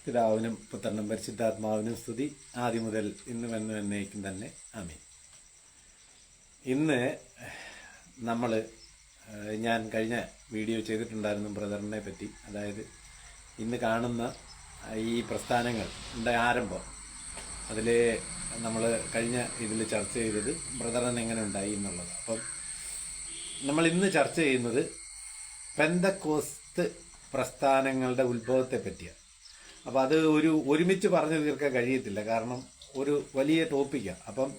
പിതാവിനും പുത്രനും പരിശുദ്ധാത്മാവിനും സ്തുതി ആദ്യം മുതൽ ഇന്നും എന്നും എന്നേക്കും തന്നെ ആമേൻ. ഇന്ന് ഞാൻ കഴിഞ്ഞ വീഡിയോ ചെയ്തിട്ടുണ്ടായിരുന്നു ബ്രദറിനെ പറ്റി. അതായത് ഇന്ന് കാണുന്ന ഈ പ്രസ്ഥാനങ്ങളുടെ ആരംഭം, അതിൽ നമ്മൾ കഴിഞ്ഞ ഇതിൽ ചർച്ച ചെയ്തത് ബ്രദറിന് എങ്ങനെ ഉണ്ടായി എന്നുള്ളത്. അപ്പം നമ്മൾ ഇന്ന് ചർച്ച ചെയ്യുന്നത് പെന്തക്കോസ്ത് പ്രസ്ഥാനങ്ങളുടെ ഉത്ഭവത്തെ പറ്റിയാണ്. അപ്പം അത് ഒരുമിച്ച് പറഞ്ഞു തീർക്കാൻ കഴിയത്തില്ല, കാരണം ഒരു വലിയ ടോപ്പിക്കാണ്. അപ്പം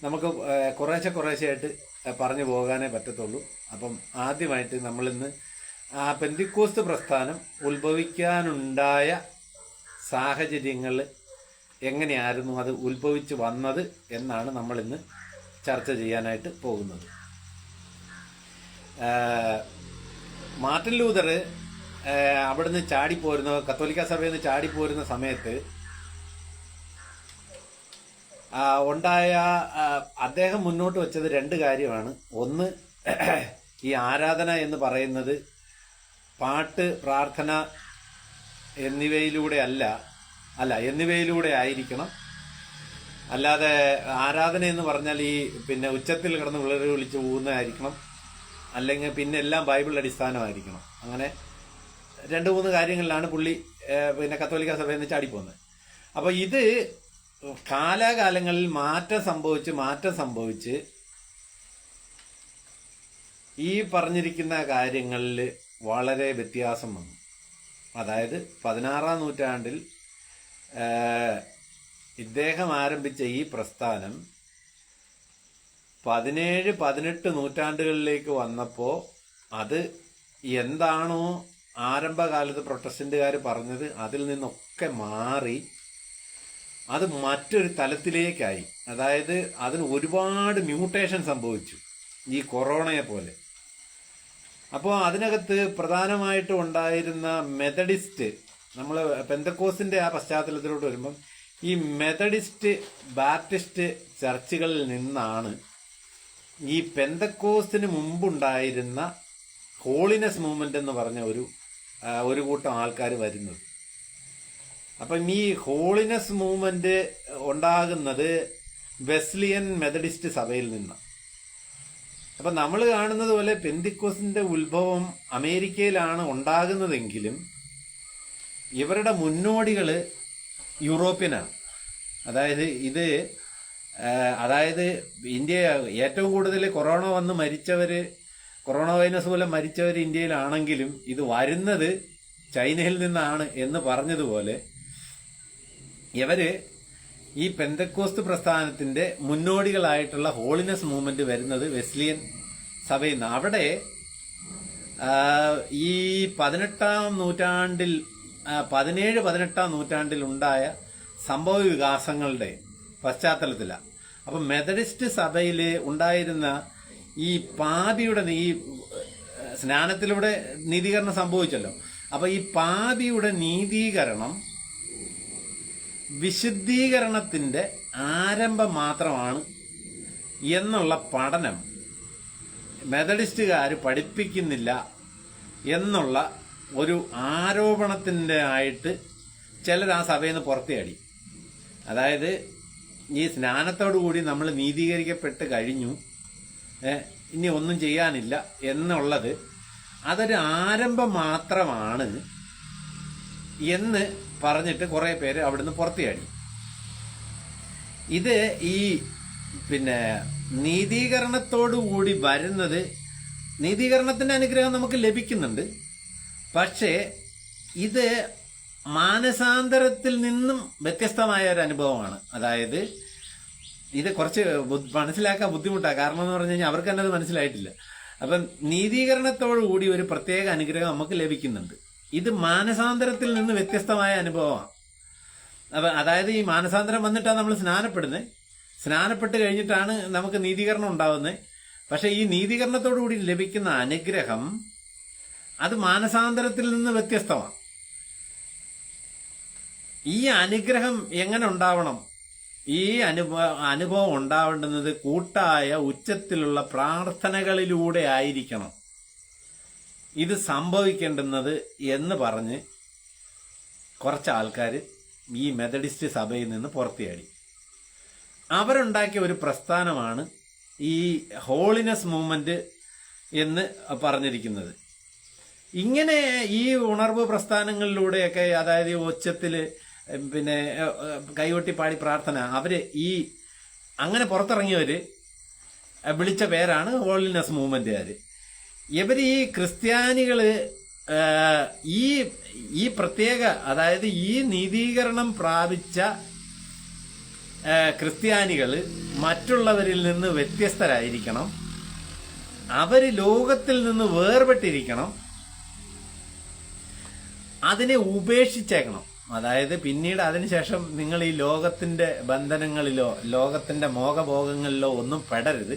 നമുക്ക് കുറേശ്ശെയായിട്ട് പറഞ്ഞു പോകാനേ പറ്റത്തുള്ളൂ. അപ്പം ആദ്യമായിട്ട് നമ്മളിന്ന് ആ പെന്തിക്കോസ്ത് പ്രസ്ഥാനം ഉത്ഭവിക്കാനുണ്ടായ സാഹചര്യങ്ങൾ എങ്ങനെയായിരുന്നു, അത് ഉത്ഭവിച്ച് വന്നത് എന്നാണ് നമ്മളിന്ന് ചർച്ച ചെയ്യാനായിട്ട് പോകുന്നത്. മാർട്ടിൻ ലൂതർ അവിടുന്ന് ചാടിപ്പോരുന്ന, കത്തോലിക്ക സഭയിൽ നിന്ന് ചാടിപ്പോരുന്ന സമയത്ത് ഉണ്ടായ അദ്ദേഹം മുന്നോട്ട് വെച്ചത് രണ്ട് കാര്യമാണ്. ഒന്ന്, ഈ ആരാധന എന്ന് പറയുന്നത് പാട്ട്, പ്രാർത്ഥന എന്നിവയിലൂടെ എന്നിവയിലൂടെ ആയിരിക്കണം. അല്ലാതെ ആരാധന എന്ന് പറഞ്ഞാൽ ഈ ഉച്ചത്തിൽ കിടന്ന് വിളിച്ച് പോകുന്നതായിരിക്കണം, അല്ലെങ്കിൽ പിന്നെ എല്ലാം ബൈബിൾ അടിസ്ഥാനമായിരിക്കണം. അങ്ങനെ 2-3 കാര്യങ്ങളിലാണ് പുള്ളി കത്തോലിക്ക സഭയിൽ നിന്ന് ചാടിപ്പോകുന്നത്. അപ്പൊ ഇത് കാലാകാലങ്ങളിൽ മാറ്റം സംഭവിച്ച് ഈ പറഞ്ഞിരിക്കുന്ന കാര്യങ്ങളിൽ വളരെ വ്യത്യാസം വന്നു. അതായത് 16-ാം നൂറ്റാണ്ടിൽ ഇദ്ദേഹം ആരംഭിച്ച ഈ പ്രസ്ഥാനം 17-18 നൂറ്റാണ്ടുകളിലേക്ക് വന്നപ്പോൾ അത് എന്താണോ ആരംഭകാലത്ത് പ്രൊട്ടസ്റ്റന്റുകാർ പറഞ്ഞത് അതിൽ നിന്നൊക്കെ മാറി അത് മറ്റൊരു തലത്തിലേക്കായി. അതായത് അതിന് ഒരുപാട് മ്യൂട്ടേഷൻ സംഭവിച്ചു, ഈ കൊറോണയെ പോലെ. അപ്പോൾ അതിനകത്ത് പ്രധാനമായിട്ട് ഉണ്ടായിരുന്ന മെത്തഡിസ്റ്റ്, നമ്മൾ പെന്തക്കോസ്തിന്റെ ആ പശ്ചാത്തലത്തിലോട്ട് വരുമ്പം ഈ മെത്തഡിസ്റ്റ്, ബാപ്റ്റിസ്റ്റ് ചർച്ചുകളിൽ നിന്നാണ് ഈ പെന്തക്കോസ്തിന് മുമ്പുണ്ടായിരുന്ന ഹോളിനെസ് മൂവ്മെന്റ് എന്ന് പറഞ്ഞ ഒരു കൂട്ടം ആൾക്കാർ വരുന്നത്. അപ്പം ഈ ഹോളിനെസ് മൂവ്മെന്റ് ഉണ്ടാകുന്നത് വെസ്ലിയൻ മെത്തഡിസ്റ്റ് സഭയിൽ നിന്നാണ്. അപ്പം നമ്മൾ കാണുന്നത് പോലെ പെന്തിക്കോസ്തിന്റെ ഉത്ഭവം അമേരിക്കയിലാണ് ഉണ്ടാകുന്നതെങ്കിലും ഇവരുടെ മുന്നോടികൾ യൂറോപ്യനാണ്. അതായത് ഇന്ത്യ ഏറ്റവും കൂടുതൽ കൊറോണ വൈറസ് മൂലം മരിച്ചവർ ഇന്ത്യയിലാണെങ്കിലും ഇത് വരുന്നത് ചൈനയിൽ നിന്നാണ് എന്ന് പറഞ്ഞതുപോലെ ഇവര് ഈ പെന്തക്കോസ്ത് പ്രസ്ഥാനത്തിന്റെ മുന്നോടികളായിട്ടുള്ള ഹോളിനെസ് മൂവ്മെന്റ് വരുന്നത് വെസ്ലിയൻ സഭയിൽ നിന്ന്. അവിടെ ഈ 17-18 നൂറ്റാണ്ടിൽ ഉണ്ടായ സംഭവ വികാസങ്ങളുടെ പശ്ചാത്തലത്തിലാണ്. അപ്പൊ മെത്തഡിസ്റ്റ് സഭയിൽ ഉണ്ടായിരുന്ന ഈ പാപിയുടെ സ്നാനത്തിലൂടെ നീതീകരണം സംഭവിച്ചല്ലോ. അപ്പൊ ഈ പാപിയുടെ നീതീകരണം വിശുദ്ധീകരണത്തിന്റെ ആരംഭം മാത്രമാണ് എന്നുള്ള പഠനം മെത്തഡിസ്റ്റുകാർ പഠിപ്പിക്കുന്നില്ല എന്നുള്ള ഒരു ആരോപണത്തിന്റെ ആയിട്ട് ചിലർ ആ സഭയിൽ നിന്ന് പുറത്തേടി. അതായത് ഈ സ്നാനത്തോടുകൂടി നമ്മൾ നീതീകരിക്കപ്പെട്ട് കഴിഞ്ഞു, ഇനി ഒന്നും ചെയ്യാനില്ല എന്നുള്ളത് അതൊരു ആരംഭം മാത്രമാണ് എന്ന് പറഞ്ഞിട്ട് കുറെ പേര് അവിടുന്ന് പുറത്തേടി. ഇത് ഈ നീതീകരണത്തോടുകൂടി വരുന്നത്, നീതീകരണത്തിന്റെ അനുഗ്രഹം നമുക്ക് ലഭിക്കുന്നുണ്ട്, പക്ഷേ ഇത് മാനസാന്തരത്തിൽ നിന്നും വ്യത്യസ്തമായ ഒരു അനുഭവമാണ്. അതായത് ഇത് കുറച്ച് മനസ്സിലാക്കാൻ ബുദ്ധിമുട്ടാണ്. കാരണം എന്ന് പറഞ്ഞു കഴിഞ്ഞാൽ അവർക്ക് തന്നെ അത് മനസ്സിലായിട്ടില്ല. അപ്പം നീതീകരണത്തോടുകൂടി ഒരു പ്രത്യേക അനുഗ്രഹം നമുക്ക് ലഭിക്കുന്നുണ്ട്. ഇത് മാനസാന്തരത്തിൽ നിന്ന് വ്യത്യസ്തമായ അനുഭവമാണ്. അതായത് ഈ മാനസാന്തരം വന്നിട്ടാണ് നമ്മൾ സ്നാനപ്പെട്ട് കഴിഞ്ഞിട്ടാണ് നമുക്ക് നീതീകരണം ഉണ്ടാവുന്നത്. പക്ഷെ ഈ നീതീകരണത്തോടുകൂടി ലഭിക്കുന്ന അനുഗ്രഹം അത് മാനസാന്തരത്തിൽ നിന്ന് വ്യത്യസ്തമാണ്. ഈ അനുഗ്രഹം എങ്ങനെ ഉണ്ടാവണം? ഈ അനുഭവം ഉണ്ടാവേണ്ടുന്നത് കൂട്ടായ ഉച്ചത്തിലുള്ള പ്രാർത്ഥനകളിലൂടെ ആയിരിക്കണം ഇത് സംഭവിക്കേണ്ടുന്നത് എന്ന് പറഞ്ഞ് കുറച്ച് ആൾക്കാർ ഈ മെത്തഡിസ്റ്റ് സഭയിൽ നിന്ന് പുറത്തിയാടി. അവരുണ്ടാക്കിയ ഒരു പ്രസ്ഥാനമാണ് ഈ ഹോളിനെസ് മൂവ്മെന്റ് എന്ന് പറഞ്ഞിരിക്കുന്നത്. ഇങ്ങനെ ഈ ഉണർവ് പ്രസ്ഥാനങ്ങളിലൂടെയൊക്കെ, അതായത് ഒച്ചത്തില് പിന്നെ കൈകൊട്ടി പാടി പ്രാർത്ഥന, അവര് ഈ അങ്ങനെ പുറത്തിറങ്ങിയവര് വിളിച്ച പേരാണ് ഹോളിനെസ് മൂവ്മെന്റുകാര്. ഇവര് ഈ ക്രിസ്ത്യാനികള് ഈ പ്രത്യേക, അതായത് ഈ നീതീകരണം പ്രാപിച്ച ക്രിസ്ത്യാനികള് മറ്റുള്ളവരിൽ നിന്ന് വ്യത്യസ്തരായിരിക്കണം, അവര് ലോകത്തിൽ നിന്ന് വേർപെട്ടിരിക്കണം, അതിനെ ഉപേക്ഷിച്ചേക്കണം. അതായത് പിന്നീട് അതിനുശേഷം നിങ്ങൾ ഈ ലോകത്തിന്റെ ബന്ധനങ്ങളിലോ ലോകത്തിന്റെ മോഹഭോഗങ്ങളിലോ ഒന്നും പെടരുത്,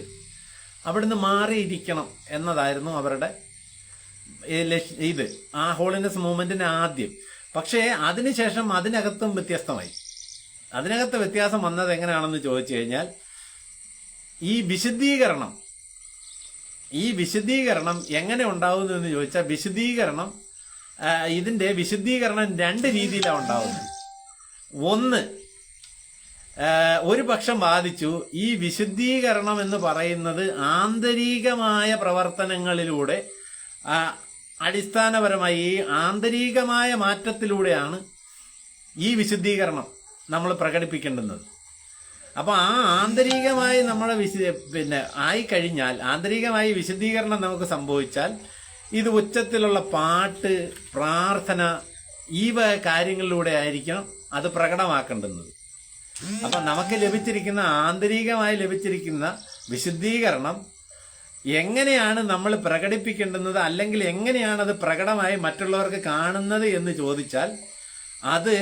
അവിടുന്ന് മാറിയിരിക്കണം എന്നതായിരുന്നു അവരുടെ ഇത്, ആ ഹോളിനെസ് മൂവ്മെന്റിന് ആദ്യം. പക്ഷേ അതിനുശേഷം അതിനകത്തും വ്യത്യസ്തമായി. അതിനകത്ത് വ്യത്യാസം വന്നത് എങ്ങനെയാണെന്ന് ചോദിച്ചു കഴിഞ്ഞാൽ, ഈ വിശുദ്ധീകരണം എങ്ങനെ ഉണ്ടാവുന്നു എന്ന് ചോദിച്ചാൽ, ഇതിന്റെ വിശുദ്ധീകരണം രണ്ട് രീതിയിലാണ് ഉണ്ടാവുന്നത്. ഒന്ന്, ഒരു പക്ഷം വാദിച്ചു ഈ വിശുദ്ധീകരണം എന്ന് പറയുന്നത് ആന്തരികമായ പ്രവർത്തനങ്ങളിലൂടെ, അടിസ്ഥാനപരമായി ഈ ആന്തരികമായ മാറ്റത്തിലൂടെയാണ് ഈ വിശുദ്ധീകരണം നമ്മൾ പ്രകടിപ്പിക്കേണ്ടുന്നത്. അപ്പൊ ആ ആന്തരികമായി നമ്മളെ ആയിക്കഴിഞ്ഞാൽ, ആന്തരികമായി വിശുദ്ധീകരണം നമുക്ക് സംഭവിച്ചാൽ, ഇത് ഉച്ചത്തിലുള്ള പാട്ട്, പ്രാർത്ഥന, ഈ കാര്യങ്ങളിലൂടെ ആയിരിക്കണം അത് പ്രകടമാക്കേണ്ടുന്നത്. അപ്പൊ നമുക്ക് ആന്തരികമായി ലഭിച്ചിരിക്കുന്ന വിശുദ്ധീകരണം എങ്ങനെയാണ് നമ്മൾ പ്രകടിപ്പിക്കേണ്ടുന്നത്, അല്ലെങ്കിൽ എങ്ങനെയാണ് അത് പ്രകടമായി മറ്റുള്ളവർക്ക് കാണുന്നത് എന്ന് ചോദിച്ചാൽ, അത്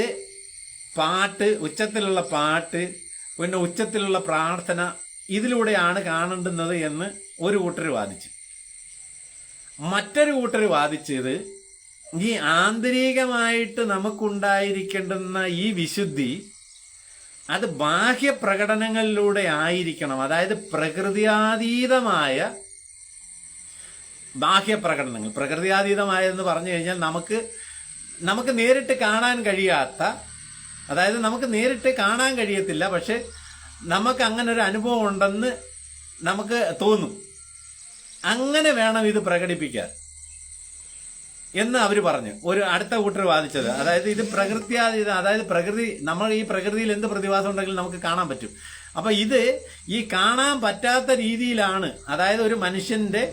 പാട്ട്, ഉച്ചത്തിലുള്ള പാട്ട്, പിന്നെ ഉച്ചത്തിലുള്ള പ്രാർത്ഥന, ഇതിലൂടെയാണ് കാണേണ്ടുന്നത് എന്ന് ഒരു കൂട്ടർ വാദിച്ചു. മറ്റൊരു കൂട്ടർ വാദിച്ചത് ഈ ആന്തരികമായിട്ട് നമുക്കുണ്ടായിരിക്കേണ്ടുന്ന ഈ വിശുദ്ധി അത് ബാഹ്യപ്രകടനങ്ങളിലൂടെ ആയിരിക്കണം. അതായത് പ്രകൃതിയാതീതമായ ബാഹ്യപ്രകടനങ്ങൾ. പ്രകൃതിയാതീതമായെന്ന് പറഞ്ഞു കഴിഞ്ഞാൽ നമുക്ക് നേരിട്ട് കാണാൻ കഴിയാത്ത, അതായത് നമുക്ക് നേരിട്ട് കാണാൻ കഴിയത്തില്ല, പക്ഷെ നമുക്ക് അങ്ങനെ ഒരു അനുഭവം ഉണ്ടെന്ന് നമുക്ക് തോന്നും. അങ്ങനെ വേണം ഇത് പ്രകടിപ്പിക്കാൻ എന്ന് അവർ പറഞ്ഞു. ഒരു അടുത്ത കൂട്ടർ വാദിച്ചത്, അതായത് ഇത് പ്രകൃത്യാതീത, അതായത് നമ്മൾ ഈ പ്രകൃതിയിൽ എന്ത് പ്രതിഭാസം ഉണ്ടെങ്കിലും നമുക്ക് കാണാൻ പറ്റും. അപ്പൊ ഇത് ഈ കാണാൻ പറ്റാത്ത രീതിയിലാണ്, അതായത് ഒരു മനുഷ്യന്റെ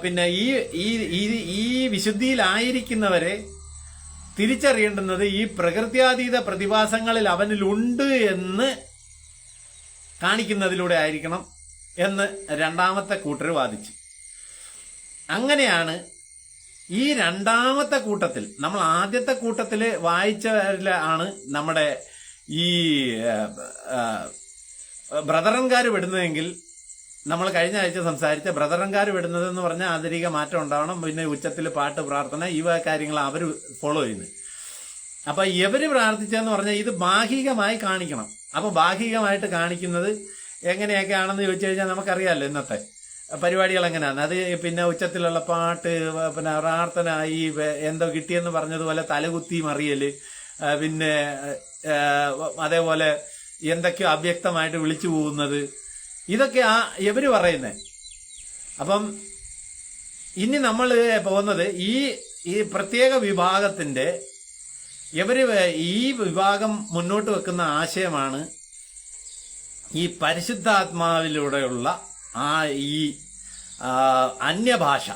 പിന്നെ ഈ വിശുദ്ധിയിലായിരിക്കുന്നവരെ തിരിച്ചറിയേണ്ടുന്നത് ഈ പ്രകൃത്യാതീത പ്രതിഭാസങ്ങളിൽ അവനിലുണ്ട് എന്ന് കാണിക്കുന്നതിലൂടെ ആയിരിക്കണം എന്ന് രണ്ടാമത്തെ കൂട്ടർ വാദിച്ചു. അങ്ങനെയാണ് ഈ രണ്ടാമത്തെ കൂട്ടത്തിൽ, നമ്മൾ ആദ്യത്തെ കൂട്ടത്തിൽ വായിച്ചവരിലാണ് നമ്മുടെ ഈ ബ്രദറൻകാർ വിടുന്നതെങ്കിൽ, നമ്മൾ കഴിഞ്ഞ ആഴ്ച സംസാരിച്ച ബ്രദറൻകാർ വിടുന്നത് എന്ന് പറഞ്ഞാൽ ആന്തരിക മാറ്റം ഉണ്ടാവണം, പിന്നെ ഉച്ചത്തിൽ പാട്ട്, പ്രാർത്ഥന, ഈ കാര്യങ്ങൾ അവർ ഫോളോ ചെയ്യുന്നത്. അപ്പൊ ഇവര് പ്രാർത്ഥിച്ചെന്ന് പറഞ്ഞാൽ ഇത് ബാഹികമായി കാണിക്കണം. അപ്പൊ ബാഹികമായിട്ട് കാണിക്കുന്നത് എങ്ങനെയൊക്കെയാണെന്ന് ചോദിച്ചു കഴിഞ്ഞാൽ നമുക്കറിയാമല്ലോ ഇന്നത്തെ പരിപാടികൾ എങ്ങനെയാണ്. അത് പിന്നെ ഉച്ചത്തിലുള്ള പാട്ട്, പിന്നെ പ്രാർത്ഥന, ഈ എന്തോ കിട്ടിയെന്ന് പറഞ്ഞതുപോലെ തലകുത്തി മറിയല്, പിന്നെ അതേപോലെ എന്തൊക്കെയോ അവ്യക്തമായിട്ട് വിളിച്ചു പോകുന്നത്, ഇതൊക്കെ ഇവര് പറയുന്നത്. അപ്പം ഇനി നമ്മൾ പോകുന്നത് ഈ പ്രത്യേക വിഭാഗത്തിന്റെ, ഈ വിഭാഗം മുന്നോട്ട് വെക്കുന്ന ആശയമാണ് ഈ പരിശുദ്ധാത്മാവിലൂടെയുള്ള ഈ അന്യഭാഷ.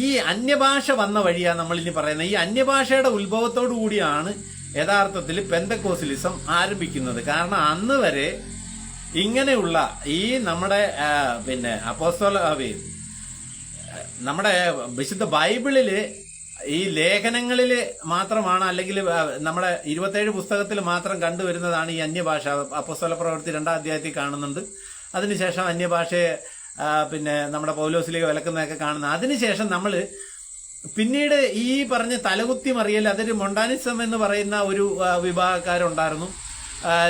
ഈ അന്യഭാഷ വന്ന വഴിയാണ് നമ്മൾ ഇനി പറയുന്നത്. ഈ അന്യഭാഷയുടെ ഉത്ഭവത്തോടു കൂടിയാണ് യഥാർത്ഥത്തിൽ പെന്തക്കോസ്തലിസം ആരംഭിക്കുന്നത്. കാരണം അന്ന് വരെ ഇങ്ങനെയുള്ള ഈ നമ്മുടെ പിന്നെ നമ്മുടെ വിശുദ്ധ ബൈബിളില്, ഈ ലേഖനങ്ങളില് മാത്രമാണ്, അല്ലെങ്കിൽ നമ്മുടെ 27 പുസ്തകത്തിൽ മാത്രം കണ്ടുവരുന്നതാണ് ഈ അന്യഭാഷ. അപ്പോസ്തല പ്രവൃത്തി 2-ാം അധ്യായത്തിൽ കാണുന്നുണ്ട്. അതിനുശേഷം അന്യഭാഷയെ പിന്നെ നമ്മുടെ പൗലോസിലേക്ക് വിലക്കുന്നതൊക്കെ കാണുന്നത്. അതിനുശേഷം നമ്മൾ പിന്നീട് ഈ പറഞ്ഞ തലകുത്തി മറിയൽ, അതൊരു മൊണ്ടാനിസം എന്ന് പറയുന്ന ഒരു വിഭാഗക്കാരുണ്ടായിരുന്നു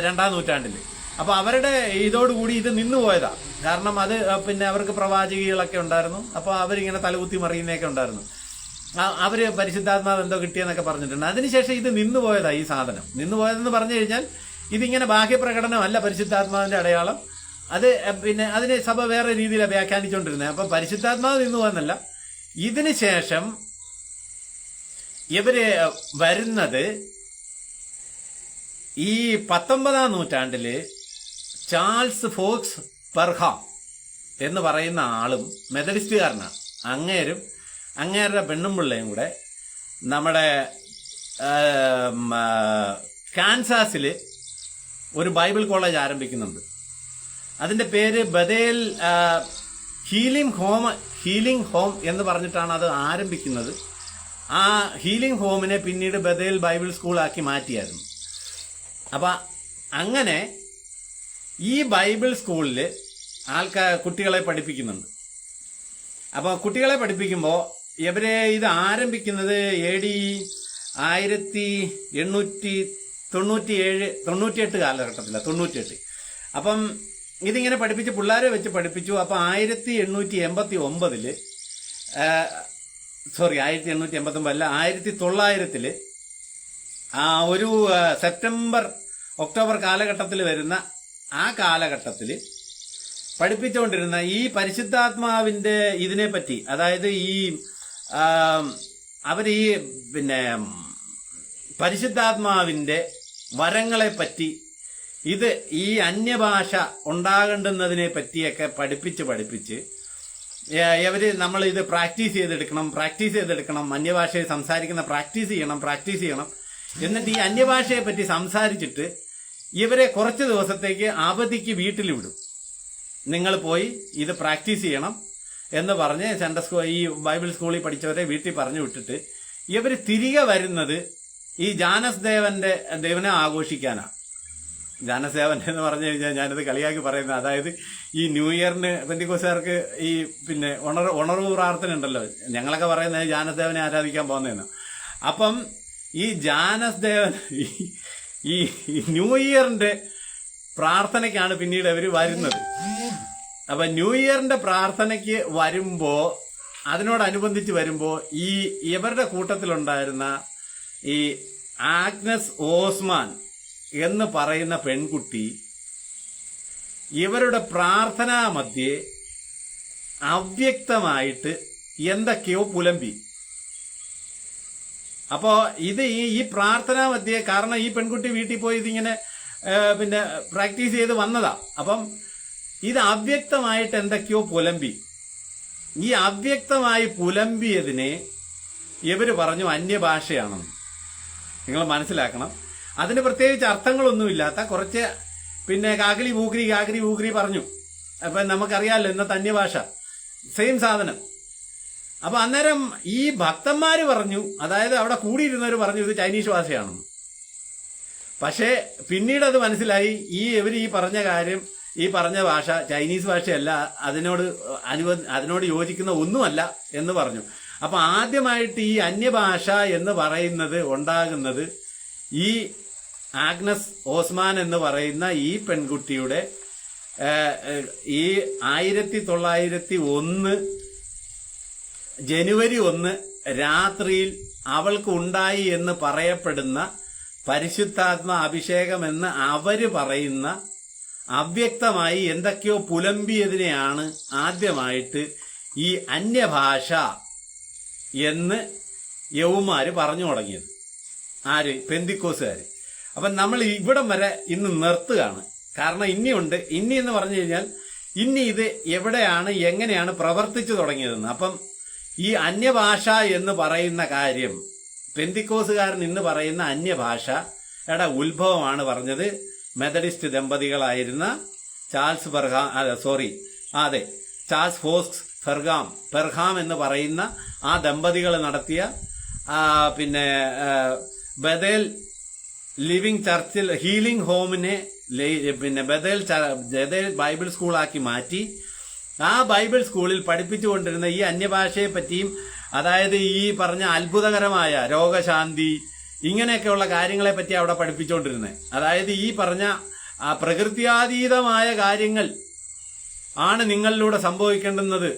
2-ാം നൂറ്റാണ്ടിൽ. അപ്പൊ അവരുടെ ഇതോടുകൂടി ഇത് നിന്നുപോയതാ. കാരണം അത് പിന്നെ അവർക്ക് പ്രവാചകികളൊക്കെ ഉണ്ടായിരുന്നു. അപ്പൊ അവരിങ്ങനെ തലകുത്തി മറിയുന്നതൊക്കെ ഉണ്ടായിരുന്നു. അവര് പരിശുദ്ധാത്മാവ് എന്തോ കിട്ടിയെന്നൊക്കെ പറഞ്ഞിട്ടുണ്ട്. അതിനുശേഷം ഇത് നിന്നുപോയതാ. ഈ സാധനം നിന്നുപോയതെന്ന് പറഞ്ഞു കഴിഞ്ഞാൽ ഇതിങ്ങനെ ബാഹ്യപ്രകടനമല്ല പരിശുദ്ധാത്മാവിന്റെ അടയാളം. അത് പിന്നെ അതിനെ സഭ വേറെ രീതിയിലാണ് വ്യാഖ്യാനിച്ചുകൊണ്ടിരുന്നത്. അപ്പൊ പരിശുദ്ധാത്മാവ് നിന്നുപോയെന്നല്ല. ഇതിന് ശേഷം ഇവര് വരുന്നത് ഈ 19-ാം നൂറ്റാണ്ടില് ചാൾസ് ഫോക്സ് പെർഹാം എന്ന് പറയുന്ന ആളും മെത്തഡിസ്റ്റുകാരനാണ്. അങ്ങേരുടെ പെണ്ണും പിള്ളയും കൂടെ നമ്മുടെ കാൻസാസില് ഒരു ബൈബിൾ കോളേജ് ആരംഭിക്കുന്നുണ്ട്. അതിന്റെ പേര് ബദേൽ ഹീലിംഗ് ഹോം എന്ന് പറഞ്ഞിട്ടാണ് അത് ആരംഭിക്കുന്നത്. ആ ഹീലിംഗ് ഹോമിനെ പിന്നീട് ബദേൽ ബൈബിൾ സ്കൂളാക്കി മാറ്റിയായിരുന്നു. അപ്പൊ അങ്ങനെ ഈ ബൈബിൾ സ്കൂളിൽ കുട്ടികളെ പഠിപ്പിക്കുന്നുണ്ട്. അപ്പൊ കുട്ടികളെ പഠിപ്പിക്കുമ്പോൾ ഇവരെ ഇത് ആരംഭിക്കുന്നത് AD 1897 കാലഘട്ടത്തിലാണ്, 98. അപ്പം ഇതിങ്ങനെ പഠിപ്പിച്ച് പിള്ളേരെ വെച്ച് പഠിപ്പിച്ചു. അപ്പൊ 1889 1900 ഒരു സെപ്റ്റംബർ ഒക്ടോബർ കാലഘട്ടത്തിൽ വരുന്ന ആ കാലഘട്ടത്തിൽ പഠിപ്പിച്ചുകൊണ്ടിരുന്ന ഈ പരിശുദ്ധാത്മാവിന്റെ ഇതിനെപ്പറ്റി, അതായത് അവര് പിന്നെ പരിശുദ്ധാത്മാവിന്റെ വരങ്ങളെപ്പറ്റി, ഇത് ഈ അന്യഭാഷ ഉണ്ടാകേണ്ടുന്നതിനെ പറ്റിയൊക്കെ പഠിപ്പിച്ച് നമ്മൾ ഇത് പ്രാക്ടീസ് ചെയ്തെടുക്കണം, അന്യഭാഷയെ സംസാരിക്കുന്ന പ്രാക്ടീസ് ചെയ്യണം. എന്നിട്ട് ഈ അന്യഭാഷയെ പറ്റി സംസാരിച്ചിട്ട് ഇവരെ കുറച്ച് ദിവസത്തേക്ക് അവധിക്ക് വീട്ടിൽ വിടും. നിങ്ങൾ പോയി ഇത് പ്രാക്ടീസ് ചെയ്യണം എന്ന് പറഞ്ഞ് ഈ ബൈബിൾ സ്കൂളിൽ പഠിച്ചവരെ വീട്ടിൽ പറഞ്ഞു വിട്ടിട്ട് ഇവർ തിരികെ വരുന്നത് ഈ ജാനസ് ദേവനെ ആഘോഷിക്കാനാണ്. ജാനസ് ദേവൻ എന്ന് പറഞ്ഞു കഴിഞ്ഞാൽ ഞാനത് കളിയാക്കി പറയുന്നത്, അതായത് ഈ ന്യൂ ഇയറിന് പെന്തിക്കോസുകാർക്ക് ഈ പിന്നെ ഉണർവ് പ്രാർത്ഥന ഉണ്ടല്ലോ, ഞങ്ങളൊക്കെ പറയുന്നത് ജാനസ് ദേവനെ ആരാധിക്കാൻ പോകുന്നതെന്ന്. അപ്പം ഈ ജാനസ് ദേവൻ ഈ ന്യൂ ഇയറിന്റെ പ്രാർത്ഥനയ്ക്കാണ് പിന്നീട് അവർ വരുന്നത്. അപ്പൊ ന്യൂ ഇയറിന്റെ പ്രാർത്ഥനയ്ക്ക് അതിനോടനുബന്ധിച്ച് വരുമ്പോ ഇവരുടെ കൂട്ടത്തിലുണ്ടായിരുന്ന ഈ ആഗ്നസ് ഓസ്മാൻ എന്ന് പറയുന്ന പെൺകുട്ടി ഇവരുടെ പ്രാർത്ഥനാ മധ്യേ അവ്യക്തമായിട്ട് എന്തൊക്കെയോ പുലമ്പി. അപ്പോ ഇത് ഈ പ്രാർത്ഥനാ മധ്യേ, കാരണം ഈ പെൺകുട്ടി വീട്ടിൽ പോയി ഇതിങ്ങനെ പിന്നെ പ്രാക്ടീസ് ചെയ്ത് വന്നതാ. അപ്പം ഇത് അവ്യക്തമായിട്ട് എന്തൊക്കെയോ പുലമ്പി. ഈ അവ്യക്തമായി പുലമ്പിയതിനെ ഇവര് പറഞ്ഞു അന്യഭാഷയാണെന്ന്. നിങ്ങൾ മനസ്സിലാക്കണം, അതിന് പ്രത്യേകിച്ച് അർത്ഥങ്ങളൊന്നുമില്ലാത്ത കുറച്ച് പിന്നെ കാകലി ഊക്രി പറഞ്ഞു. അപ്പൊ നമുക്കറിയാമല്ലോ ഇന്നത്തെ അന്യഭാഷ സെയിം സാധനം. അപ്പൊ അന്നേരം ഈ ഭക്തന്മാര് പറഞ്ഞു, അതായത് അവിടെ കൂടിയിരുന്നവർ പറഞ്ഞു ഇത് ചൈനീസ് ഭാഷയാണെന്ന്. പക്ഷേ പിന്നീട് അത് മനസ്സിലായി ഇവർ ഈ പറഞ്ഞ ഭാഷ ചൈനീസ് ഭാഷയല്ല, അതിനോട് യോജിക്കുന്ന ഒന്നുമല്ല എന്ന് പറഞ്ഞു. അപ്പൊ ആദ്യമായിട്ട് ഈ അന്യഭാഷ എന്ന് പറയുന്നത് ഉണ്ടാകുന്നത് ഈ ആഗ്നസ് ഓസ്മാൻ എന്ന് പറയുന്ന ഈ പെൺകുട്ടിയുടെ ഈ 1901 ജനുവരി 1 രാത്രിയിൽ അവൾക്ക് ഉണ്ടായി എന്ന് പറയപ്പെടുന്ന പരിശുദ്ധാത്മ അഭിഷേകം എന്ന് അവര് പറയുന്ന അവ്യക്തമായി എന്തൊക്കെയോ പുലമ്പിയതിനെയാണ് ആദ്യമായിട്ട് ഈ അന്യഭാഷ എന്ന് യൗമാര് പറഞ്ഞു തുടങ്ങിയത്. ആര്? പെന്തിക്കോസുകാര്. അപ്പം നമ്മൾ ഇവിടം വരെ ഇന്ന് നിർത്തുകയാണ്. കാരണം ഇനി എന്ന് പറഞ്ഞു കഴിഞ്ഞാൽ ഇത് എവിടെയാണ് എങ്ങനെയാണ് പ്രവർത്തിച്ചു തുടങ്ങിയതെന്ന്. അപ്പം ഈ അന്യഭാഷ എന്ന് പറയുന്ന കാര്യം, പെന്തിക്കോസുകാരൻ ഇന്ന് പറയുന്ന അന്യഭാഷയുടെ ഉത്ഭവമാണ് പറഞ്ഞത് മെത്തഡിസ്റ്റ് ദമ്പതികളായിരുന്ന ചാൾസ് ഫോക്സ് പെർഹാം എന്ന് പറയുന്ന ആ ദമ്പതികൾ നടത്തിയ പിന്നെ ബദേൽ ലിവിംഗ് ചർച്ചിൽ ഹീലിംഗ് ഹോമിനെ പിന്നെ ബദേൽ ബൈബിൾ സ്കൂളാക്കി മാറ്റി ആ ബൈബിൾ സ്കൂളിൽ പഠിപ്പിച്ചുകൊണ്ടിരുന്ന ഈ അന്യഭാഷയെ പറ്റിയും, അതായത് ഈ പറഞ്ഞ അത്ഭുതകരമായ രോഗശാന്തി ഇങ്ങനെയൊക്കെയുള്ള കാര്യങ്ങളെ പറ്റി അവിടെ പഠിപ്പിച്ചുകൊണ്ടിരുന്നത്. അതായത് ഈ പറഞ്ഞ പ്രകൃത്യാതീതമായ കാര്യങ്ങൾ ആണ് നിങ്ങളിലൂടെ സംഭവിക്കേണ്ടുന്നത്,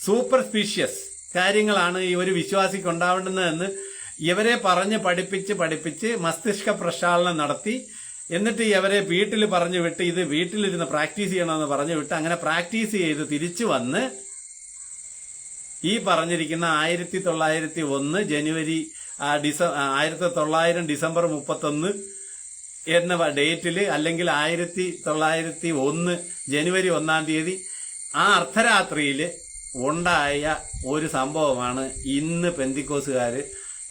സൂപ്പർസ്പീഷ്യസ് കാര്യങ്ങളാണ് ഈ ഒരു വിശ്വാസിക്ക് ഉണ്ടാവേണ്ടുന്നതെന്ന് ഇവരെ പറഞ്ഞ് പഠിപ്പിച്ച് മസ്തിഷ്ക പ്രക്ഷാളനം നടത്തി എന്നിട്ട് ഇവരെ വീട്ടിൽ പറഞ്ഞു വിട്ട് ഇത് വീട്ടിലിരുന്ന് പ്രാക്ടീസ് ചെയ്യണമെന്ന് പറഞ്ഞു വിട്ട് അങ്ങനെ പ്രാക്ടീസ് ചെയ്ത് തിരിച്ചു വന്ന് ഈ പറഞ്ഞിരിക്കുന്ന 1901 ജനുവരി 1900 ഡിസംബർ 31 എന്ന ഡേറ്റില് അല്ലെങ്കിൽ 1901 ജനുവരി 1 തീയതി ആ അർദ്ധരാത്രിയില് ഉണ്ടായ ഒരു സംഭവമാണ് ഇന്ന് പെന്തിക്കോസുകാര്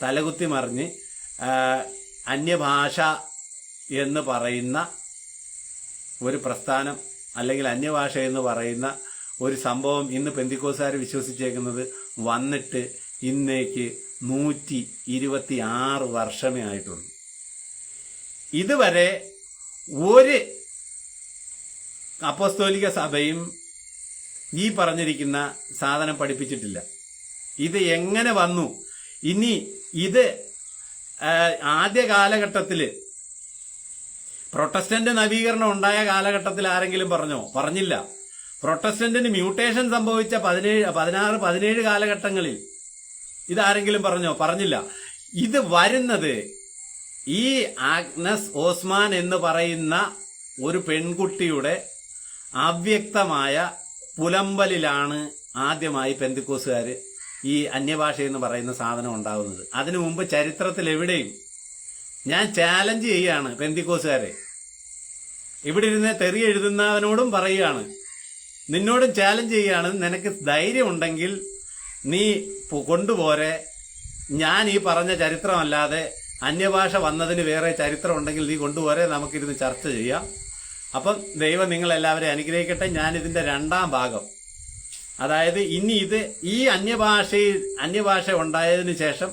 തലകുത്തി മറിഞ്ഞ് അന്യഭാഷ എന്ന് പറയുന്ന ഒരു പ്രസ്ഥാനം അല്ലെങ്കിൽ അന്യഭാഷ എന്ന് പറയുന്ന ഒരു സംഭവം ഇന്ന് പെന്തിക്കോസുകാർ വിശ്വസിച്ചേക്കുന്നത് വന്നിട്ട് ഇന്നേക്ക് 126 വർഷമേ ആയിട്ടുള്ളൂ. ഇതുവരെ ഒരു അപ്പോസ്തോലിക സഭയും ഈ പറഞ്ഞിരിക്കുന്ന സാധനം പഠിപ്പിച്ചിട്ടില്ല. ഇത് എങ്ങനെ വന്നു? ഇനി ഇത് ആദ്യ കാലഘട്ടത്തില് പ്രൊട്ടസ്റ്റന്റ് നവീകരണം ഉണ്ടായ കാലഘട്ടത്തിൽ ആരെങ്കിലും പറഞ്ഞോ? പറഞ്ഞില്ല. പ്രൊട്ടസ്റ്റന്റിന് മ്യൂട്ടേഷൻ സംഭവിച്ച 17 കാലഘട്ടങ്ങളിൽ ഇതാരെങ്കിലും പറഞ്ഞോ? പറഞ്ഞില്ല. ഇത് വരുന്നത് ഈ ആഗ്നസ് ഓസ്മാൻ എന്ന് പറയുന്ന ഒരു പെൺകുട്ടിയുടെ അവ്യക്തമായ പുലമ്പലിലാണ് ആദ്യമായി പെന്തിക്കോസുകാര് ഈ അന്യഭാഷ എന്ന് പറയുന്ന സാധനം ഉണ്ടാകുന്നത്. അതിനു മുമ്പ് ചരിത്രത്തിൽ എവിടെയും ഞാൻ ചാലഞ്ച് ചെയ്യാണ് പെന്തിക്കോസുകാരെ. ഇവിടെ ഇരുന്ന് തെറി എഴുതുന്നവനോടും പറയുകയാണ്, നിന്നോടും ചാലഞ്ച് ചെയ്യാണ്. നിനക്ക് ധൈര്യം ഉണ്ടെങ്കിൽ നീ കൊണ്ടുപോരെ. ഞാൻ ഈ പറഞ്ഞ ചരിത്രമല്ലാതെ അന്യഭാഷ വന്നതിന് വേറെ ചരിത്രം ഉണ്ടെങ്കിൽ നീ കൊണ്ടുപോരെ, നമുക്കിരുന്ന് ചർച്ച ചെയ്യാം. അപ്പം ദൈവം നിങ്ങളെല്ലാവരെയും അനുഗ്രഹിക്കട്ടെ. ഞാനിതിന്റെ 2ാം ഭാഗം, അതായത് ഇനി ഇത് ഈ അന്യഭാഷ ഉണ്ടായതിനു ശേഷം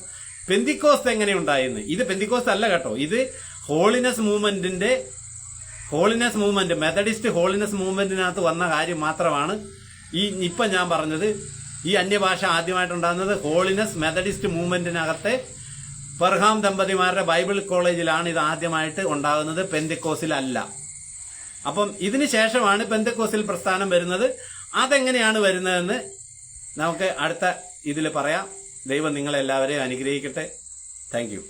പെന്തിക്കോസ്ത് എങ്ങനെ ഉണ്ടായെന്ന്. ഇത് പെന്തിക്കോസ്ത് അല്ല കേട്ടോ, ഇത് ഹോളിനെസ് മൂവ്മെന്റ് മെത്തഡിസ്റ്റ് ഹോളിനെസ് മൂവ്മെന്റിനകത്ത് വന്ന കാര്യം മാത്രമാണ് ഈ ഇപ്പൊ ഞാൻ പറഞ്ഞത്. ഈ അന്യഭാഷ ആദ്യമായിട്ടുണ്ടാകുന്നത് ഹോളിനെസ് മെത്തഡിസ്റ്റ് മൂവ്മെന്റിനകത്തെ പെർഹാം ദമ്പതിമാരുടെ ബൈബിൾ കോളേജിലാണ് ഇത് ആദ്യമായിട്ട് ഉണ്ടാകുന്നത്, പെന്തിക്കോസിലല്ല. അപ്പം ഇതിനു ശേഷമാണ് പെന്തിക്കോസിൽ പ്രസ്ഥാനം വരുന്നത്. അതെങ്ങനെയാണ് വരുന്നതെന്ന് നമുക്ക് അടുത്ത ഇതിൽ പറയാം. ദൈവം നിങ്ങളെല്ലാവരെയും അനുഗ്രഹിക്കട്ടെ. Thank you.